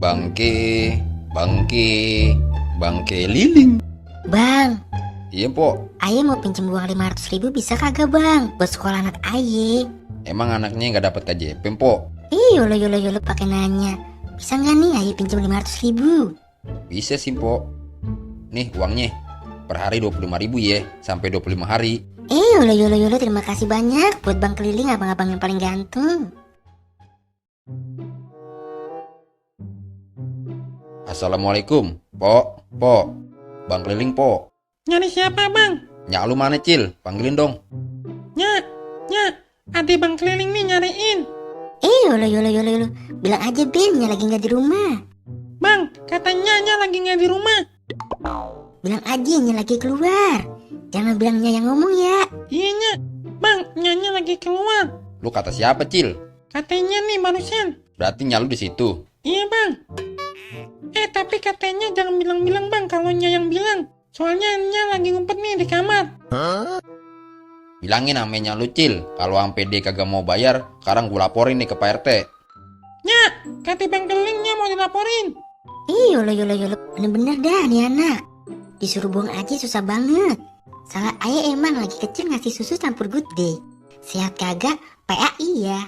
Bangke, bangke, bangke liling. Bang, Iya, Pok. Aye mau pinjem uang 500.000 bisa kagak bang? Buat sekolah anak Aye. Emang anaknya nggak dapat KJP, Pok? Yolo pakai nanya. Bisa nggak nih Aye pinjem 500.000? Bisa sih, Pok. Nih uangnya. Per hari 25.000 ya, sampai 25 hari. Yolo terima kasih banyak buat bang keliling abang-abang yang paling ganteng. Assalamualaikum, Pok. Pok. Bang keliling, Pok. Nyari siapa bang? Nyak lu mana, Cil? Panggilin dong. Nyak, ada bang keliling nih nyariin. Yolo. Bilang aja Ben, lagi nggak di rumah. Bang, katanya Nya lagi nggak di rumah. Bilang aja Nya lagi keluar. Jangan bilang Nya yang ngomong ya. Iya Nya, bang, Nya lagi keluar. Lu kata siapa, Cil? Katanya nih barusan. Berarti Nyak lu di situ. Iya bang. Tapi katanya jangan bilang-bilang bang kalau Nya yang bilang. Soalnya Nya lagi ngumpet nih di kamar. Bilangin namanya lu, Cil. Kalau sampai dia kagak mau bayar, sekarang gue laporin nih ke Pak RT. Nya, kata bang kelilingnya mau dilaporin. Yolo. Bener-bener dah nih anak. Disuruh buang aja susah banget. Salah Ayah emang lagi kecil ngasih susu campur good day. Sehat kagak, PA iya.